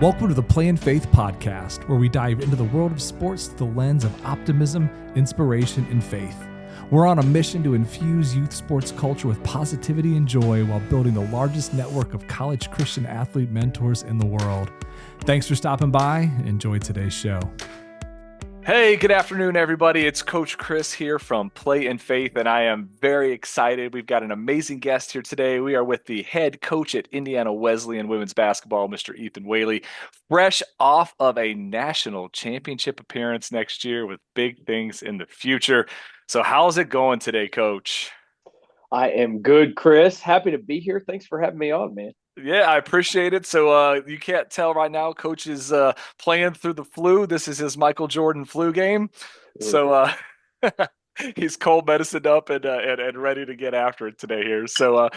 Welcome to the Play and Faith podcast, where we dive into the world of sports through the lens of optimism, inspiration, and faith. We're on a mission to infuse youth sports culture with positivity and joy while building the largest network of college Christian athlete mentors in the world. Thanks for stopping by. Enjoy today's show. Hey, good afternoon, everybody. It's Coach Chris here from Play and Faith, and I am very excited. We've got an amazing guest here today. We are with the head coach at Indiana Wesleyan women's basketball, Mr. Ethan Whaley, fresh off of a national championship appearance next year with big things in the future. So how's it going today, Coach? I am good, Chris. Happy to be here. Thanks for having me on, man. Yeah, I appreciate it. So you can't tell right now, Coach is playing through the flu. This is his Michael Jordan flu game. So he's cold medicine up and ready to get after it today here. So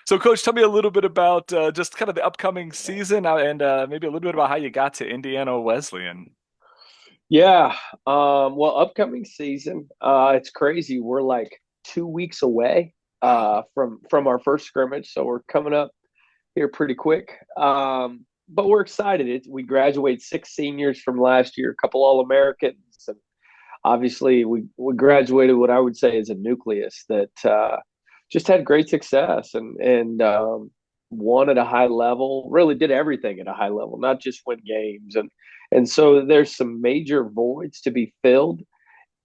Coach, tell me a little bit about just kind of the upcoming season and maybe a little bit about how you got to Indiana Wesleyan. Yeah. Well, upcoming season, it's crazy. We're like 2 weeks away from our first scrimmage. So we're coming up here pretty quick. But we're excited. We graduate 6 seniors from last year, a couple All-Americans. And obviously we graduated what I would say is a nucleus that just had great success and won at a high level, really did everything at a high level, not just win games. And so there's some major voids to be filled.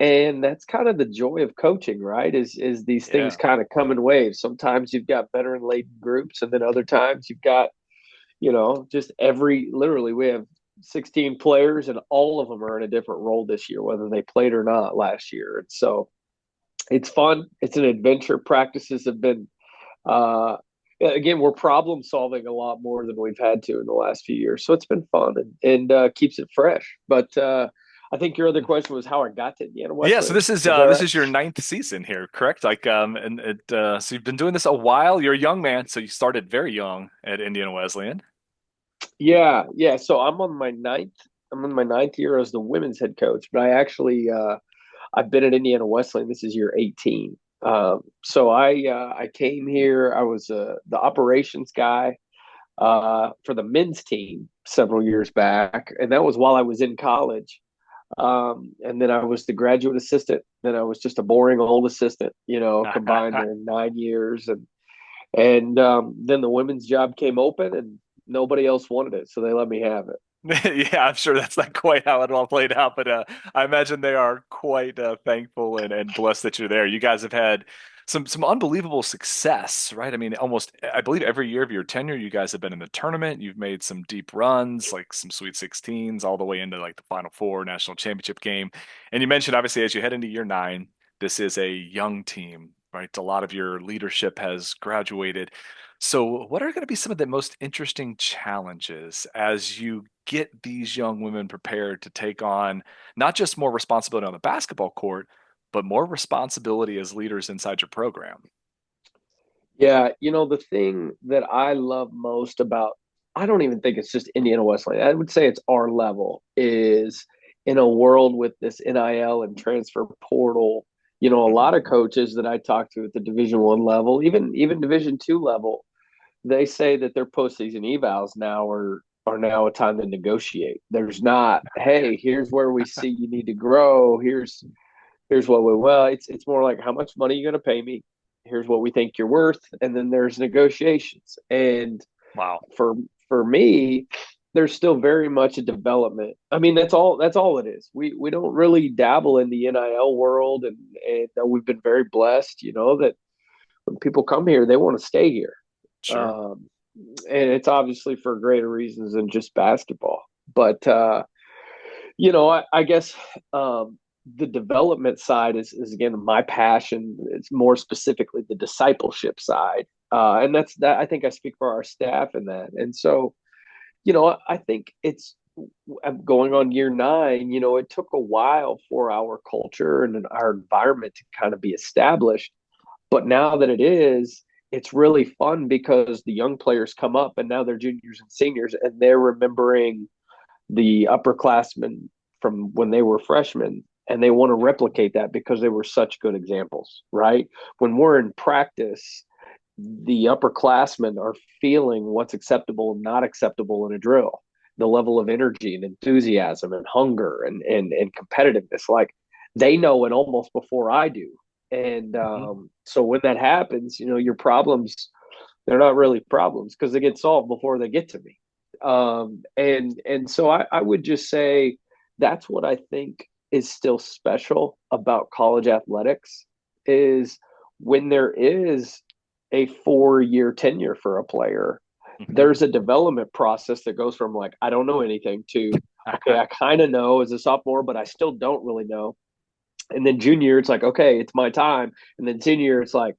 And that's kind of the joy of coaching, right? Is these things kind of come in waves. Sometimes you've got veteran-laden groups, and then other times you've got, just literally we have 16 players, and all of them are in a different role this year, whether they played or not last year. And so it's fun. It's an adventure. Practices have been, again, we're problem solving a lot more than we've had to in the last few years. So it's been fun and keeps it fresh. But I think your other question was how I got to Indiana Wesleyan. Yeah, so this is your 9th season here, correct? So you've been doing this a while. You're a young man, so you started very young at Indiana Wesleyan. Yeah. So I'm on my ninth year as the women's head coach, but I actually I've been at Indiana Wesleyan. This is year 18. So I came here. I was the operations guy for the men's team several years back, and that was while I was in college. And then I was the graduate assistant. Then I was just a boring old assistant, combined in 9 years. And then the women's job came open and nobody else wanted it. So they let me have it. Yeah, I'm sure that's not quite how it all played out, but I imagine they are quite thankful and blessed that you're there. You guys have had some unbelievable success, right? I mean, I believe every year of your tenure, you guys have been in the tournament. You've made some deep runs, like some Sweet 16s, all the way into like the Final Four national championship game. And you mentioned, obviously, as you head into year 9, this is a young team, right? A lot of your leadership has graduated. So what are going to be some of the most interesting challenges as you get these young women prepared to take on not just more responsibility on the basketball court, but more responsibility as leaders inside your program? Yeah, the thing that I love most about, I don't even think it's just Indiana Wesleyan, I would say it's our level, is in a world with this NIL and transfer portal, a lot of coaches that I talk to at the Division I level, even Division II level, they say that their postseason evals now are now a time to negotiate. There's not, hey, here's where we see you need to grow. Here's it's more like, how much money are you going to pay me? Here's what we think you're worth. And then there's negotiations. And wow, for me, there's still very much a development. I mean, that's all it is. We don't really dabble in the NIL world. And we've been very blessed, that when people come here, they want to stay here. Sure. And it's obviously for greater reasons than just basketball. But, I guess the development side is again, my passion. It's more specifically the discipleship side. And that's that. I think I speak for our staff in that. And so, I think I'm going on year 9, it took a while for our culture and our environment to kind of be established. But now that it is, it's really fun because the young players come up and now they're juniors and seniors and they're remembering the upperclassmen from when they were freshmen, and they want to replicate that because they were such good examples, right? When we're in practice, the upperclassmen are feeling what's acceptable and not acceptable in a drill. the level of energy and enthusiasm and hunger and competitiveness. Like they know it almost before I do. And so when that happens, your problems, they're not really problems because they get solved before they get to me. And so I would just say that's what I think is still special about college athletics is when there is a 4-year tenure for a player, there's a development process that goes from like, I don't know anything to, okay, I kind of know as a sophomore, but I still don't really know. And then junior, it's like, okay, it's my time. And then senior, it's like,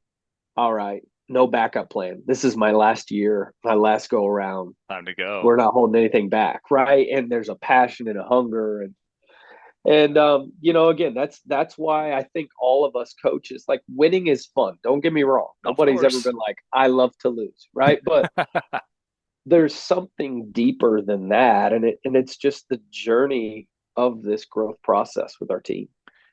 all right, no backup plan. This is my last year, my last go around. Time to go. We're not holding anything back, right? And there's a passion and a hunger, and again, that's why I think all of us coaches, like, winning is fun. Don't get me wrong. Nobody's ever been like, I love to lose, right? But there's something deeper than that, and it's just the journey of this growth process with our team.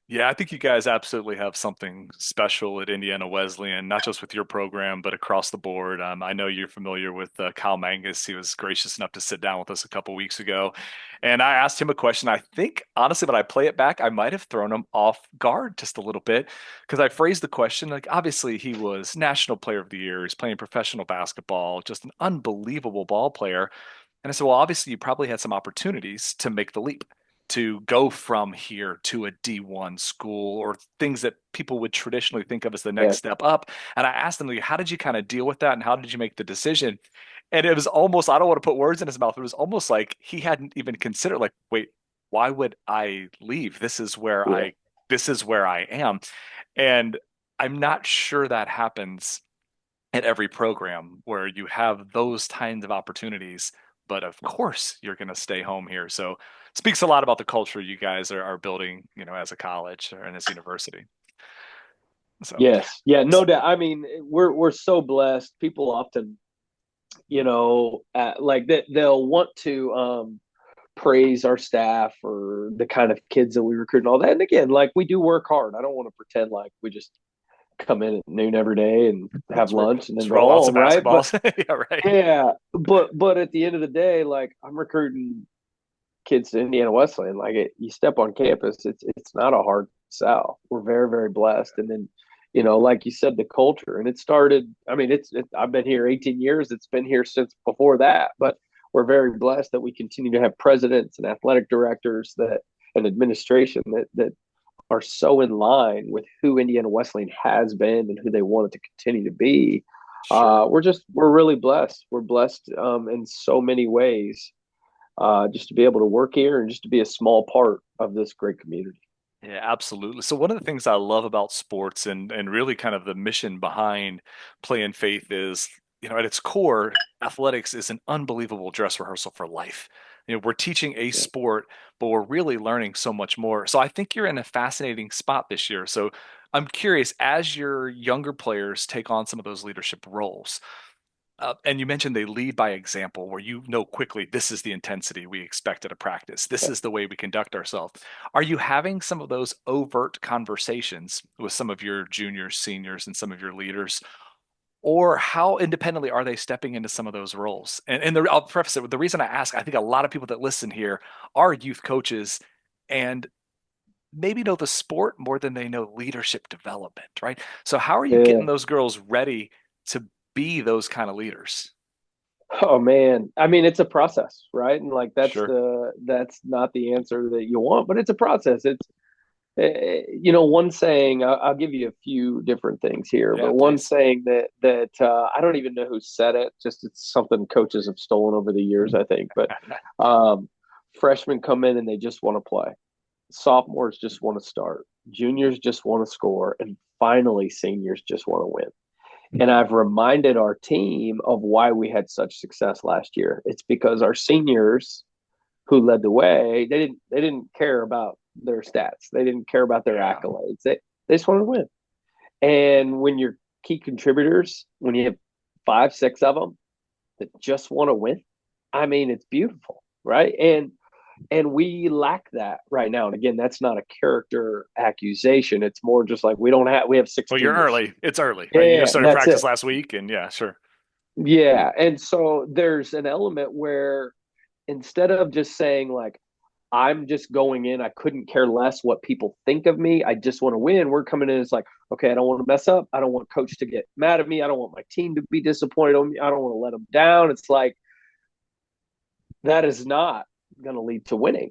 Yeah, I think you guys absolutely have something special at Indiana Wesleyan, not just with your program, but across the board. I know you're familiar with Kyle Mangus. He was gracious enough to sit down with us a couple weeks ago. And I asked him a question. I think, honestly, when I play it back, I might have thrown him off guard just a little bit because I phrased the question like, obviously, he was National Player of the Year. He's playing professional basketball, just an unbelievable ball player. And I said, well, obviously, you probably had some opportunities to make the leap to go from here to a D1 school or things that people would traditionally think of as the next step up. And I asked them, like, how did you kind of deal with that? And how did you make the decision? And it was almost, I don't want to put words in his mouth. It was almost like he hadn't even considered, like, wait, why would I leave? This is where I am. And I'm not sure that happens at every program where you have those kinds of opportunities. But of course, you're going to stay home here. So speaks a lot about the culture you guys are building, as a college or in this university. So yes, yeah, no doubt. I mean, we're so blessed. People often, like that they'll want to praise our staff or the kind of kids that we recruit and all that. And again, like we do work hard. I don't want to pretend like we just come in at noon every day and have lunch and then go home, right? But, yeah, right. Yeah, but at the end of the day, like I'm recruiting kids to Indiana Wesleyan. Like you step on campus, it's not a hard sell. We're very, very blessed. And then, like you said, the culture, and it started. I mean, I've been here 18 years. It's been here since before that. But we're very blessed that we continue to have presidents and athletic directors and administration that are so in line with who Indiana Wesleyan has been and who they want it to continue to be. Sure. We're really blessed. We're blessed in so many ways, just to be able to work here and just to be a small part of this great community. Yeah, absolutely. So one of the things I love about sports and really kind of the mission behind Play in Faith is, at its core, athletics is an unbelievable dress rehearsal for life. We're teaching a sport, but we're really learning so much more. So I think you're in a fascinating spot this year. So I'm curious, as your younger players take on some of those leadership roles, and you mentioned they lead by example, where quickly this is the intensity we expect at a practice. This is the way we conduct ourselves. Are you having some of those overt conversations with some of your juniors, seniors, and some of your leaders? Or how independently are they stepping into some of those roles? I'll preface it with the reason I ask, I think a lot of people that listen here are youth coaches and maybe know the sport more than they know leadership development, right? So how are you getting those girls ready to be those kind of leaders? Oh man, I mean it's a process, right? And like Sure. that's not the answer that you want, but it's a process. It's one saying. I'll give you a few different things here, Yeah, but one please. saying that I don't even know who said it. Just it's something coaches have stolen over the years, I think. But freshmen come in and they just want to play. Sophomores just want to start. Juniors just want to score, and finally, seniors just want to win. And I've reminded our team of why we had such success last year. It's because our seniors who led the way, they didn't care about their stats. They didn't care about their accolades. They just wanted to win. And when your key contributors, when you have 5, 6 of them that just want to win, I mean, it's beautiful, right? And we lack that right now. And again, that's not a character accusation. It's more just like we have 6 Well, you're juniors. early. It's early, right? You Yeah, just started that's practice it. last week, and yeah, sure. Yeah. And so there's an element where instead of just saying like, I'm just going in, I couldn't care less what people think of me. I just want to win. We're coming in. It's like, okay, I don't want to mess up. I don't want coach to get mad at me. I don't want my team to be disappointed on me. I don't want to let them down. It's like, that is not going to lead to winning.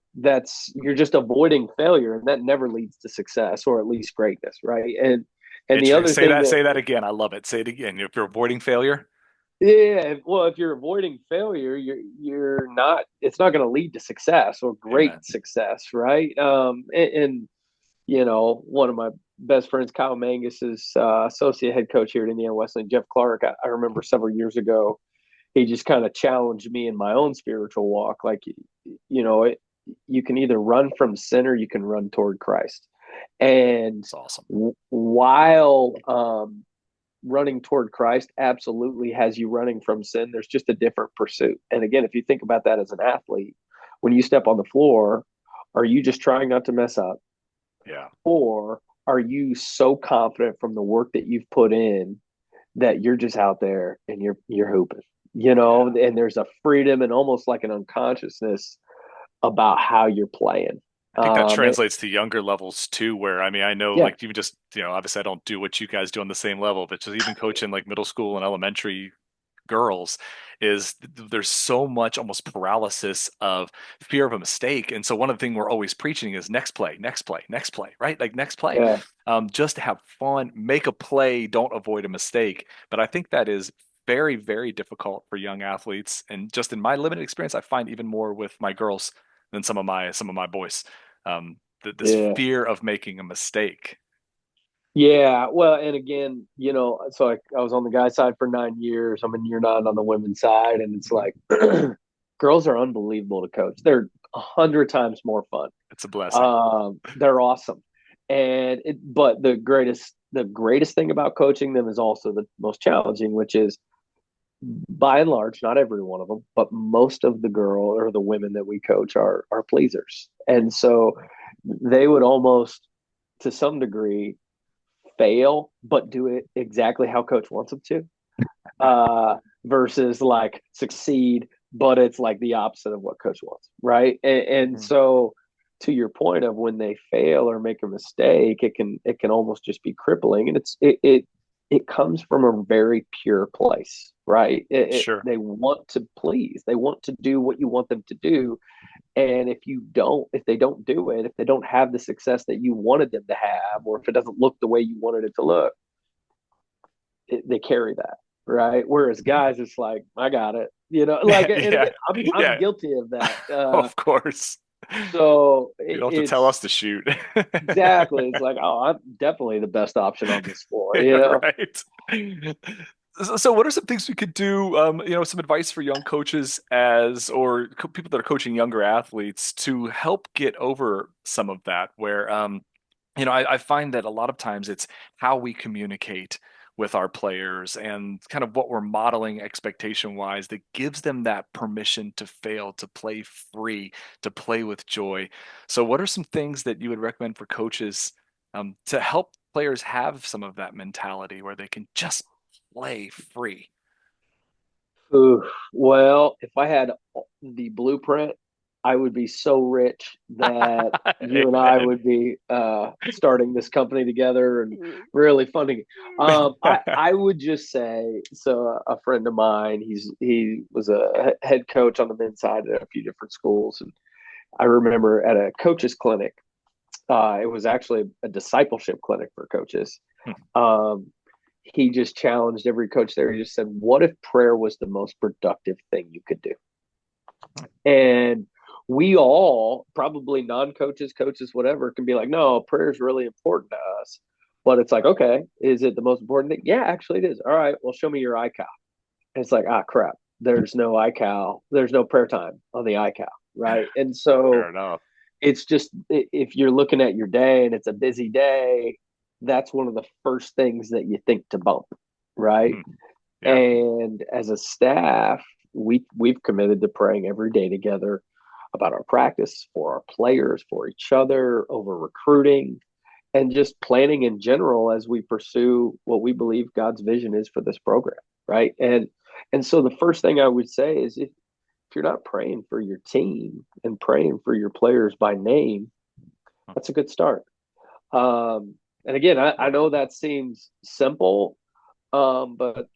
You're just avoiding failure, and that never leads to success, or at least greatness, right? And the other Say thing that. that, Say that again. I love it. Say it again. If you're avoiding failure. yeah, well, if you're avoiding failure, you're not. It's not going to lead to success or great Amen. success, right? And one of my best friends, Kyle Mangus, is associate head coach here at Indiana Wesleyan. Jeff Clark. I remember several years ago, he just kind of challenged me in my own spiritual walk. Like, you can either run from sin or you can run toward Christ. And That's awesome. while running toward Christ absolutely has you running from sin, there's just a different pursuit. And again, if you think about that as an athlete, when you step on the floor, are you just trying not to mess up? Yeah. Or are you so confident from the work that you've put in that you're just out there and you're hooping, Yeah. and there's a freedom and almost like an unconsciousness about how you're playing. I think that It, translates to younger levels too, where I mean, I know yeah, like even just, obviously I don't do what you guys do on the same level, but just even coaching like middle school and elementary girls is there's so much almost paralysis of fear of a mistake. And so one of the things we're always preaching is next play, next play, next play, right? Like next play. yeah, Just to have fun, make a play, don't avoid a mistake. But I think that is very, very difficult for young athletes. And just in my limited experience, I find even more with my girls than some of my boys. This yeah. fear of making a mistake. Yeah, well, and again, so I was on the guy's side for 9 years. I'm in year 9 on the women's side, and it's like girls are unbelievable to coach. They're 100 times more fun. It's a blessing. They're awesome, but the greatest thing about coaching them is also the most challenging, which is by and large, not every one of them, but most of the girl or the women that we coach are pleasers, and so they would almost, to some degree, fail, but do it exactly how coach wants them to, versus like succeed, but it's like the opposite of what coach wants, right? And Mm. so, to your point of when they fail or make a mistake, it can almost just be crippling, and it comes from a very pure place, right? Sure. They want to please, they want to do what you want them to do, and if they don't do it, if they don't have the success that you wanted them to have, or if it doesn't look the way you wanted it to look, they carry that, right? Whereas guys, it's like, I got it, like, and Yeah. again, I'm Yeah. guilty of that. Of course. So You don't have to tell us it's to shoot. exactly, it's like, oh, I'm definitely the best option on this floor, Yeah, right. So what are some things we could do, some advice for young coaches or people that are coaching younger athletes to help get over some of that where, I find that a lot of times it's how we communicate with our players and kind of what we're modeling expectation wise that gives them that permission to fail, to play free, to play with joy. So, what are some things that you would recommend for coaches to help players have some of that mentality where they can just play free? Ooh, well, if I had the blueprint, I would be so rich that you and I Amen. would be starting this company together and really funding it. I would just say, so a friend of mine, he was a head coach on the men's side at a few different schools, and I remember at a coaches clinic, it was actually a discipleship clinic for coaches. Um, he just challenged every coach there. He just said, "What if prayer was the most productive thing you could do?" And we all, probably non-coaches, coaches, whatever, can be like, "No, prayer is really important to us." But it's like, okay, is it the most important thing? Yeah, actually, it is. All right, well, show me your iCal. And it's like, ah, crap. There's no iCal. There's no prayer time on the iCal, right? And Fair so enough. it's just, if you're looking at your day and it's a busy day, that's one of the first things that you think to bump, right? Hmm. Yeah. And as a staff, we've committed to praying every day together about our practice, for our players, for each other, over recruiting, and just planning in general as we pursue what we believe God's vision is for this program, right? And so the first thing I would say is, if you're not praying for your team and praying for your players by name, that's a good start. And again, I know that seems simple, but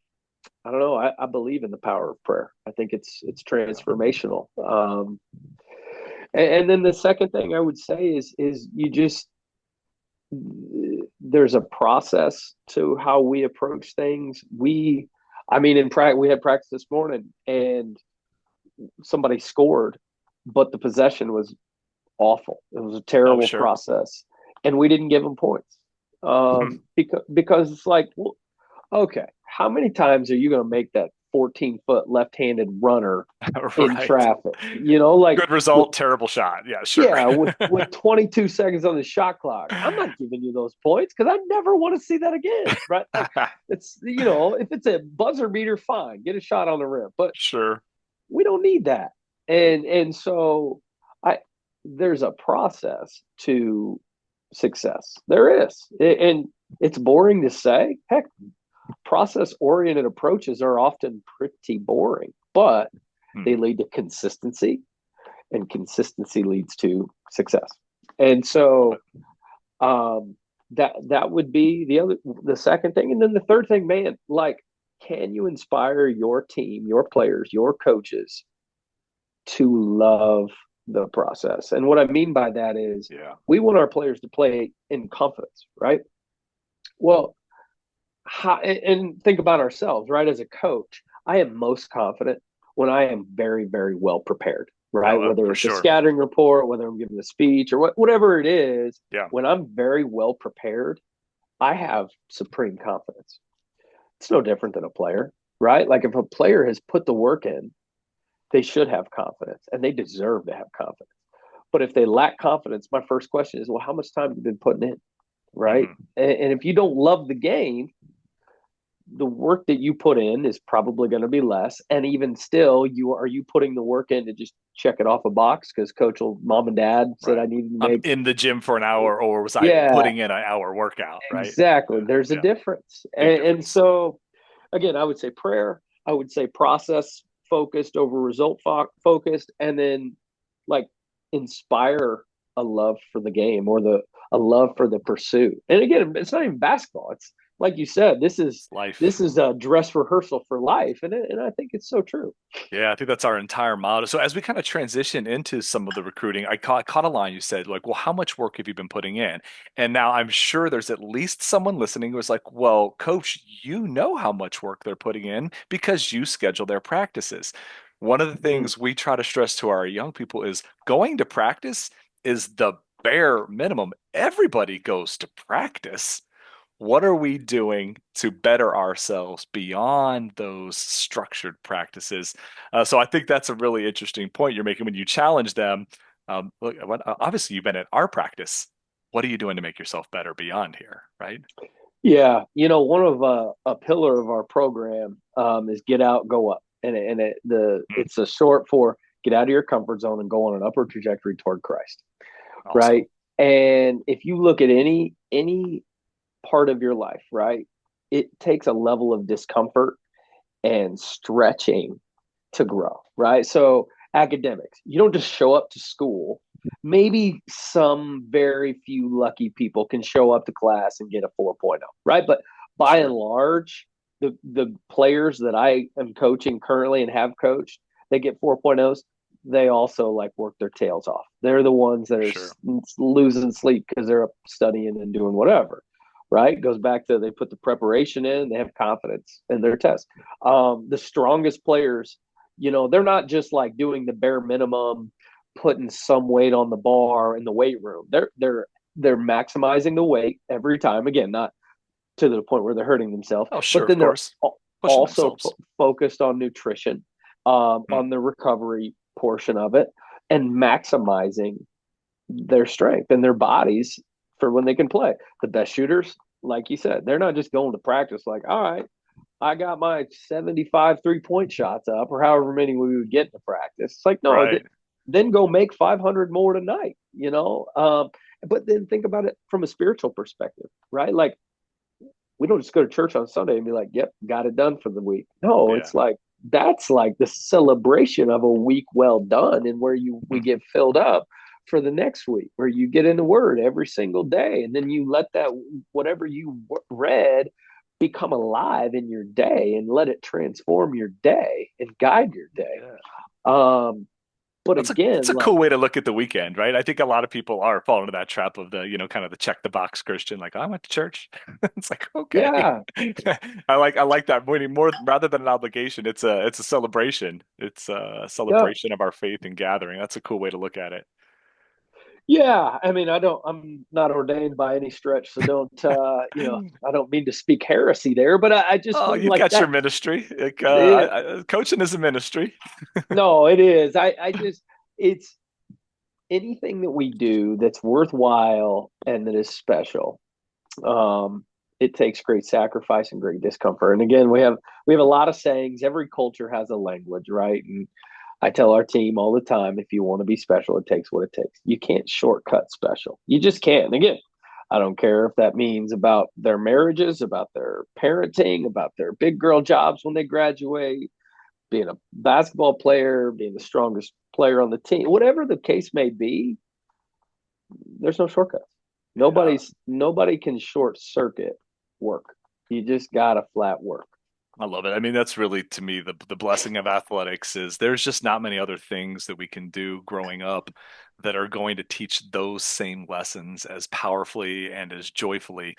I don't know. I believe in the power of prayer. I think it's transformational. And then the second thing I would say is you just there's a process to how we approach things. I mean, in practice, we had practice this morning, and somebody scored, but the possession was awful. It was a terrible process, and we didn't give them points because it's like, well, okay, how many times are you going to make that 14-foot left-handed runner in traffic? Like good result, terrible shot. Yeah, sure. Yeah, with 22 seconds on the shot clock, I'm not giving you those points because I never want to see that again. Right? Like, it's if it's a buzzer beater, fine, get a shot on the rim, but sure, we don't need that. And so there's a process to success. There is, and it's boring to say. Heck, process-oriented approaches are often pretty boring, but they lead to consistency, and consistency leads to success. And so that would be the second thing. And then the third thing, man, like, can you inspire your team, your players, your coaches to love the process? And what I mean by that is we want our players to play in confidence, right? Well, and think about ourselves, right? As a coach, I am most confident when I am very, very well prepared, right? Whether it's a scattering report, whether I'm giving a speech, or whatever it is, when I'm very well prepared, I have supreme confidence. It's no different than a player, right? Like, if a player has put the work in, they should have confidence, and they deserve to have confidence. But if they lack confidence, my first question is, well, how much time have you been putting in, right? And if you don't love the game, the work that you put in is probably going to be less. And even still, are you putting the work in to just check it off a box because mom and dad said I needed to make in the gym for an hour, or was I putting in an hour workout, right? Exactly. There's a difference. And so, again, I would say prayer. I would say process focused over result focused, and then like inspire a love for the game or a love for the pursuit. And again, it's not even basketball. It's like you said, this is life. This is a dress rehearsal for life. And I think it's so true. Yeah, I think that's our entire motto. So as we kind of transition into some of the recruiting, I caught a line you said, like, well, how much work have you been putting in? And now I'm sure there's at least someone listening who was like, well, coach, you know how much work they're putting in because you schedule their practices. One of the things we try to stress to our young people is going to practice is the bare minimum. Everybody goes to practice. What are we doing to better ourselves beyond those structured practices? So I think that's a really interesting point you're making when you challenge them. Look, obviously, you've been at our practice. What are you doing to make yourself better beyond here, right? Yeah, one of a pillar of our program is get out, go up, and it's a short for get out of your comfort zone and go on an upward trajectory toward Christ, awesome. Right? And if you look at any part of your life, right, it takes a level of discomfort and stretching to grow, right? So academics, you don't just show up to school. Maybe some very few lucky people can show up to class and get a 4.0, right? But by and large, the players that I am coaching currently and have coached, they get 4.0s. They also like work their tails off. They're the ones that are losing sleep because they're up studying and doing whatever. Right? Goes back to they put the preparation in, they have confidence in their test. The strongest players, they're not just like doing the bare minimum, putting some weight on the bar in the weight room. They're maximizing the weight every time. Again, not to the point where they're hurting themselves. Oh, sure, but then they're also focused on nutrition, on the recovery portion of it, and maximizing their strength and their bodies for when they can play. The best shooters, like you said, they're not just going to practice like, all right, I got my 75 3-point shots up, or however many we would get in the practice. It's like, no, then go make 500 more tonight, but then think about it from a spiritual perspective, right? Like, we don't just go to church on Sunday and be like, yep, got it done for the week. No, it's like that's like the celebration of a week well done, and where we get filled up for the next week, where you get in the word every single day, and then you let that whatever you read become alive in your day and let it transform your day and guide your day. Yeah. But That's again, a like, cool way to look at the weekend, right? I think a lot of people are falling into that trap of the, kind of the check the box Christian, like, "Oh, I went to church." It's like, okay. yeah, I like that more rather than an obligation. It's a celebration. It's a yeah, celebration of our faith and gathering. That's a cool way to look at it. yeah. I mean, I'm not ordained by any stretch, so don't, I don't mean to speak heresy there, but I just Oh, mean you've like got your that. ministry. Like, It, coaching is a ministry. no, it is. I just, it's anything that we do that's worthwhile and that is special. It takes great sacrifice and great discomfort. And again, we have a lot of sayings. Every culture has a language, right? And I tell our team all the time, if you want to be special, it takes what it takes. You can't shortcut special. You just can't. And again, I don't care if that means about their marriages, about their parenting, about their big girl jobs when they graduate, being a basketball player, being the strongest player on the team, whatever the case may be, there's no shortcuts. Yeah. Nobody can short circuit work. You just gotta flat work. I love it. I mean, that's really to me the blessing of athletics is there's just not many other things that we can do growing up that are going to teach those same lessons as powerfully and as joyfully.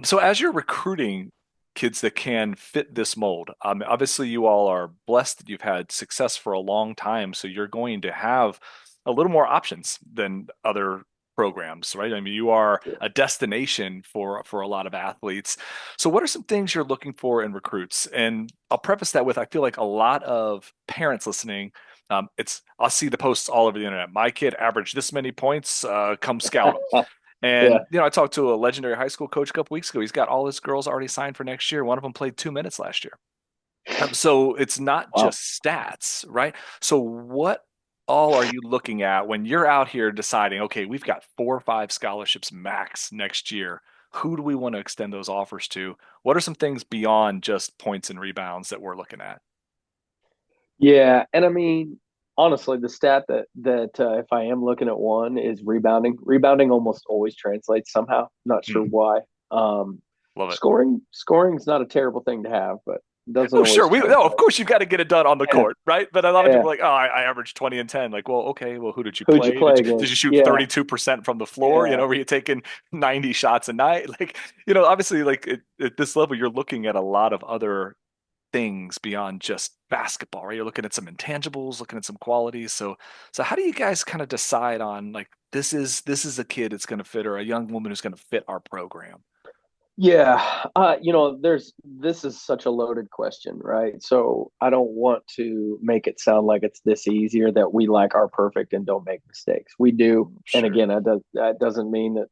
So as you're recruiting kids that can fit this mold, obviously you all are blessed that you've had success for a long time, so you're going to have a little more options than other programs, right? I mean, you are Yeah. a destination for a lot of athletes. So, what are some things you're looking for in recruits? And I'll preface that with I feel like a lot of parents listening, I'll see the posts all over the internet. My kid averaged this many points. Come scout him. Yeah. And I talked to a legendary high school coach a couple weeks ago. He's got all his girls already signed for next year. One of them played 2 minutes last year. So it's not Wow. just stats, right? So what all are you looking at when you're out here deciding, okay, we've got 4 or 5 scholarships max next year. Who do we want to extend those offers to? What are some things beyond just points and rebounds that we're looking at? Yeah. And I mean, honestly, the stat that if I am looking at one is rebounding. Rebounding almost always translates somehow. Not sure Mm, why. Um, love it. scoring's not a terrible thing to have, but it doesn't Oh, sure. always No, of translate. course you've got to get it done on the Yeah. court, right? But a lot of Yeah. people are like, oh, I averaged 20 and 10. Like, well, okay, well, who did you Who'd you play? play Did you against? shoot Yeah. 32% from the floor? Yeah. Were you taking 90 shots a night? Like, obviously, like at this level, you're looking at a lot of other things beyond just basketball, right? You're looking at some intangibles, looking at some qualities. So how do you guys kind of decide on like this is a kid that's going to fit or a young woman who's going to fit our program? Yeah, this is such a loaded question, right? So I don't want to make it sound like it's this easy or that we like are perfect and don't make mistakes. We do, and Sure, again, that doesn't mean that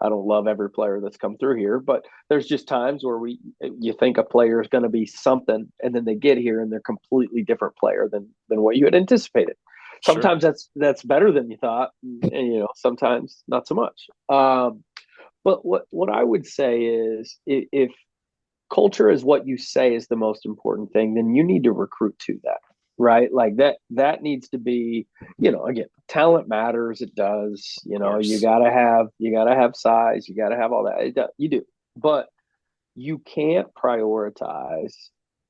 I don't love every player that's come through here, but there's just times where you think a player is going to be something, and then they get here and they're a completely different player than what you had anticipated. sure, Sometimes that's better than you thought, and sometimes not so much. But what I would say is if culture is what you say is the most important thing, then you need to recruit to that, right? Like that needs to be, again, talent matters. It does. of You course. gotta have size. You gotta have all that. You do, but you can't prioritize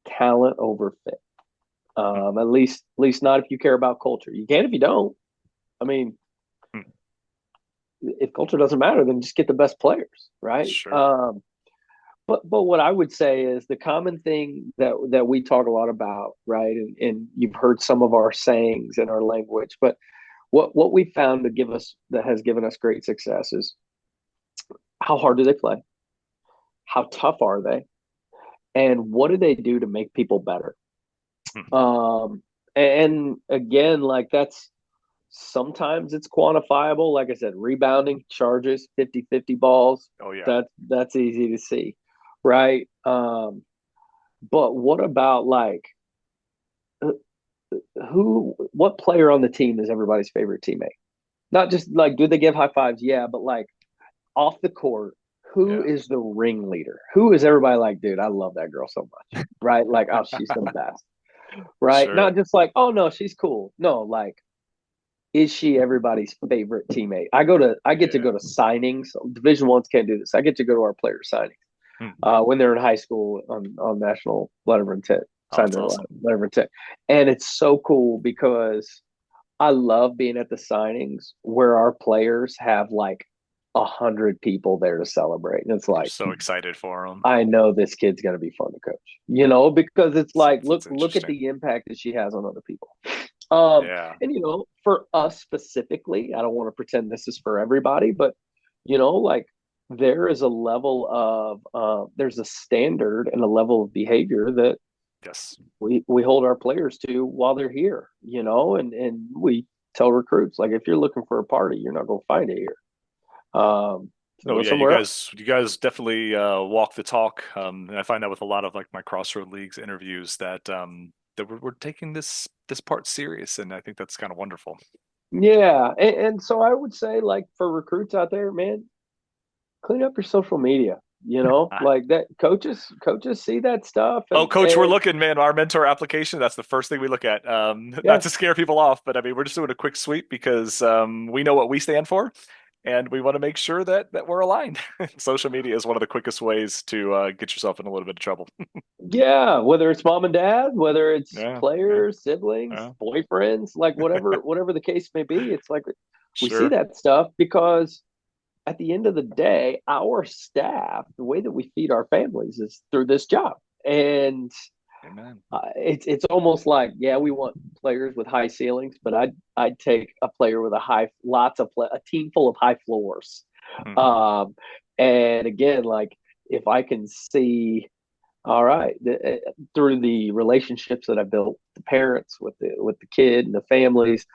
talent over fit. At least not if you care about culture. You can if you don't. I mean, Hmm, if culture doesn't matter, then just get the best players, right? sure. But what I would say is the common thing that we talk a lot about, right? And you've heard some of our sayings in our language, but what we found that has given us great success is how hard do they play? How tough are they? And what do they do to make people better? Hmm. And again, like that's sometimes it's quantifiable. Like I said, rebounding, charges, 50-50 balls, Oh yeah. that's easy to see, right? But what about like what player on the team is everybody's favorite teammate? Not just like do they give high fives? Yeah, but like off the court, who Yeah. is the ringleader? Who is everybody like, dude, I love that girl so much, right? Like, oh, she's the best. right? Sure. Not just like, oh no, she's cool. No, like, is she everybody's favorite teammate? I get to go Yeah. to signings. Division ones can't do this. I get to go to our player signings Hmm. when they're in high school on national letter of intent, Oh, sign that's their awesome. letter of intent, and it's so cool because I love being at the signings where our players have like 100 people there to celebrate, and it's They're like, so excited for them. I know this kid's going to be fun to coach, because it's like, That's look at interesting. the impact that she has on other people. Yeah. And for us specifically, I don't want to pretend this is for everybody, but like, there is a level of there's a standard and a level of behavior that Yes. we hold our players to while they're here, and we tell recruits, like, if you're looking for a party, you're not going to find it here. Oh Go yeah, you somewhere else. guys, you guys definitely walk the talk, and I find that with a lot of like my Crossroad Leagues interviews that that we're taking this part serious, and I think that's kind of wonderful. Yeah, and so I would say, like, for recruits out there, man, clean up your social media. Like that, coaches see that stuff, Oh, and coach, we're looking, man. Our mentor application, that's the first thing we look at. Not yeah, to scare people off, but I mean, we're just doing a quick sweep because we know what we stand for and we want to make sure that we're aligned. Social media is one of the quickest ways to get yourself in a little bit of trouble. yeah. Whether it's mom and dad, whether it's Yeah, yeah, players, siblings, yeah. boyfriends, like, whatever the case may be, it's like we see Sure. that stuff because at the end of the day, our staff, the way that we feed our families is through this job. And Amen. it's almost like, yeah, we want players with high ceilings, but I'd take a player with a team full of high floors. Hmm. Um, and again, like, if I can see, all right, through the relationships that I built, the parents with the kid and the families,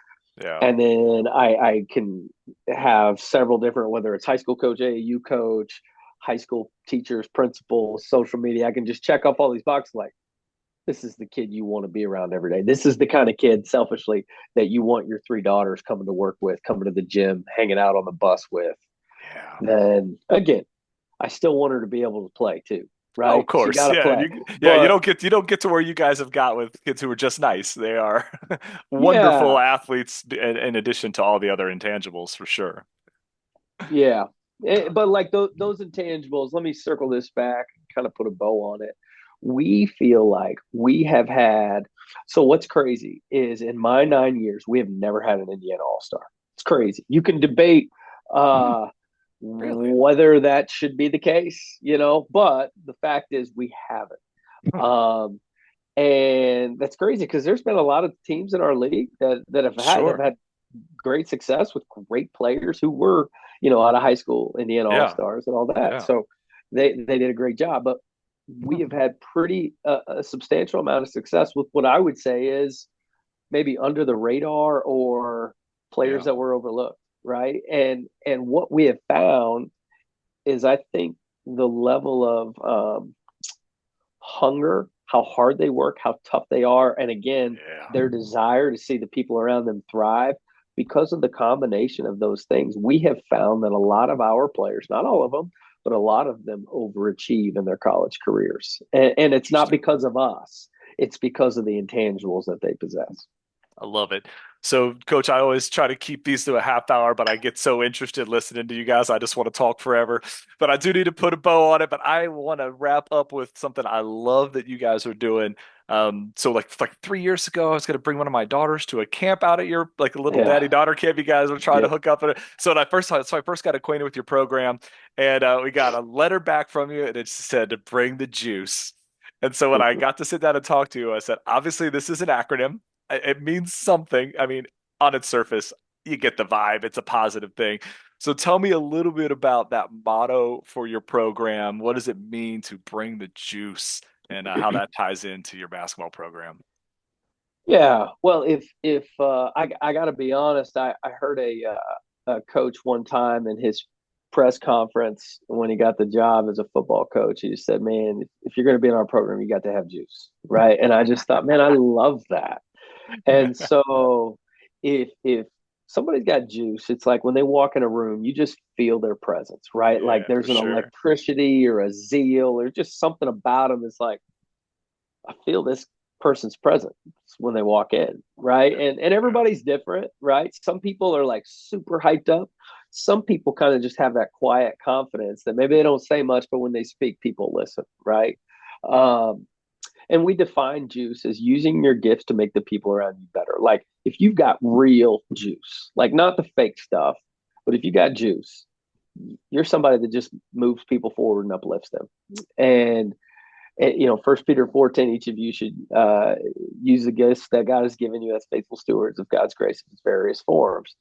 Yeah. and then I can have several different, whether it's high school coach, AAU coach, high school teachers, principals, social media. I can just check off all these boxes, like, this is the kid you want to be around every day. This is the kind of kid, selfishly, that you want your three daughters coming to work with, coming to the gym, hanging out on the bus with. Yeah. Then again, I still want her to be able to play too, Oh, of right? She got course. to Yeah. play. Yeah, But you don't get to where you guys have got with kids who are just nice. They are wonderful yeah, athletes in addition to all the other intangibles for sure. yeah. But like those intangibles, let me circle this back and kind of put a bow on it. We feel like we have had, so what's crazy is, in my 9 years, we have never had an Indiana All Star. It's crazy. You can debate Mm, uh, really? whether that should be the case, but the fact is we haven't. Um, and that's crazy because there's been a lot of teams in our league that have Sure. had great success with great players who were, out of high school Indiana All Yeah. Stars and all that. Yeah. So they did a great job. But we have had pretty a substantial amount of success with what I would say is maybe under the radar, or players Yeah. that were overlooked, right? And what we have found is, I think, the level of hunger, how hard they work, how tough they are, and again, Yeah. their desire to see the people around them thrive. Because of the combination of those things, we have found that a lot of our players, not all of them, but a lot of them, overachieve in their college careers. And it's not Interesting. because of us, it's because of the intangibles that they possess. I love it. So, Coach, I always try to keep these to a half hour, but I get so interested listening to you guys. I just want to talk forever. But I do need to put a bow on it. But I want to wrap up with something I love that you guys are doing. So like 3 years ago, I was going to bring one of my daughters to a camp out at your like a little daddy Yeah. daughter camp. You guys were trying to Yep. hook up. So I first got acquainted with your program, and we got a letter back from you, and it said to bring the juice. And so when I got to sit down and talk to you, I said, obviously this is an acronym. It means something. I mean, on its surface, you get the vibe. It's a positive thing. So tell me a little bit about that motto for your program. What does it mean to bring the juice, and how that ties into your basketball program? Yeah. Well, if I got to be honest, I heard a coach one time in his press conference when he got the job as a football coach. He just said, "Man, if you're going to be in our program, you got to have juice, right?" And I just thought, man, I love that. And so if somebody's got juice, it's like when they walk in a room, you just feel their presence, right? Like Yeah, for there's an sure. electricity or a zeal or just something about them. It's like, I feel this. person's presence when they walk in, right? And everybody's different, right? Some people are like super hyped up. Some people kind of just have that quiet confidence that maybe they don't say much, but when they speak, people listen, right? Um, and we define juice as using your gifts to make the people around you better. Like if you've got real juice, like not the fake stuff, but if you got juice, you're somebody that just moves people forward and uplifts them. And you know, 1 Peter 4:10, each of you should use the gifts that God has given you as faithful stewards of God's grace in its various forms.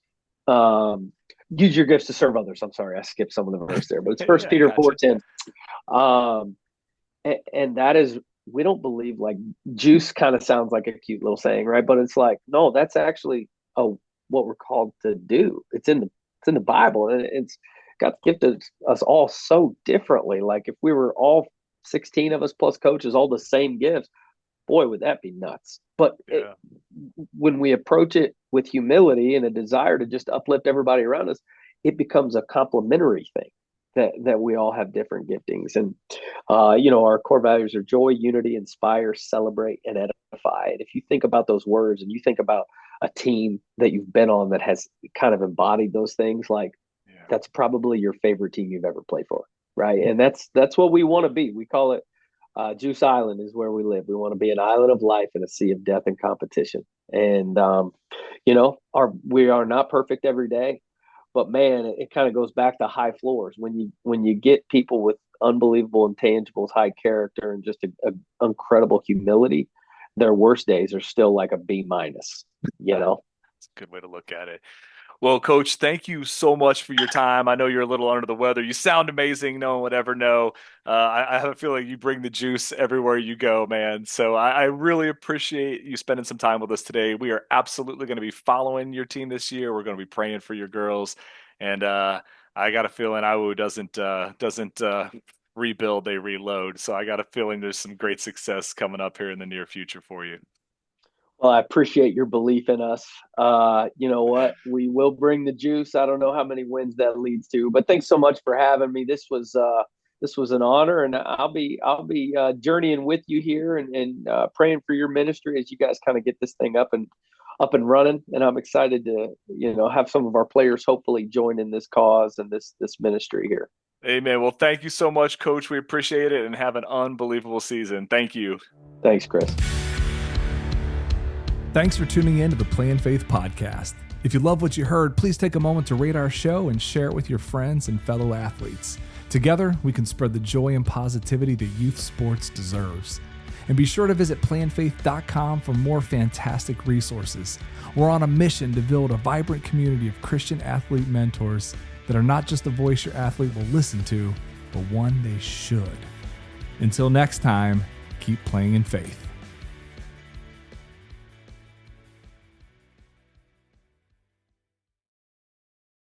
Use your gifts to serve others. I'm sorry, I skipped some of the verse there, but it's First Peter Gotcha. 4:10. And that is, we don't believe like juice kind of sounds like a cute little saying, right? But it's like, no, that's actually what we're called to do. It's in the Bible, and it's God's gifted us all so differently. Like if we were all 16 of us plus coaches, all the same gifts, boy, would that be nuts. But when we approach it with humility and a desire to just uplift everybody around us, it becomes a complementary thing that we all have different giftings. And, you know, our core values are joy, unity, inspire, celebrate, and edify. And if you think about those words and you think about a team that you've been on that has kind of embodied those things, like that's probably your favorite team you've ever played for. Right. And that's what we want to be. We call it Juice Island is where we live. We want to be an island of life in a sea of death and competition. And, you know, we are not perfect every day, but man, it kind of goes back to high floors. When you get people with unbelievable intangibles, high character, and just an incredible humility, their worst days are still like a B-, you know? That's a good way to look at it. Well, Coach, thank you so much for your time. I know you're a little under the weather. You sound amazing. No one would ever know. I have a feeling you bring the juice everywhere you go, man. So I really appreciate you spending some time with us today. We are absolutely going to be following your team this year. We're going to be praying for your girls. And I got a feeling IWU doesn't rebuild, they reload. So I got a feeling there's some great success coming up here in the near future for you. Well, I appreciate your belief in us. You know what? We will bring the juice. I don't know how many wins that leads to, but thanks so much for having me. This was an honor, and I'll be journeying with you here and praying for your ministry as you guys kind of get this thing up and running. And I'm excited to, you know, have some of our players hopefully join in this cause and this ministry here. Amen. Well, thank you so much, Coach. We appreciate it, and have an unbelievable season. Thank you. Thanks, Chris. Thanks for tuning in to the Play in Faith podcast. If you love what you heard, please take a moment to rate our show and share it with your friends and fellow athletes. Together, we can spread the joy and positivity that youth sports deserves. And be sure to visit playinfaith.com for more fantastic resources. We're on a mission to build a vibrant community of Christian athlete mentors that are not just a voice your athlete will listen to, but one they should. Until next time, keep playing in faith.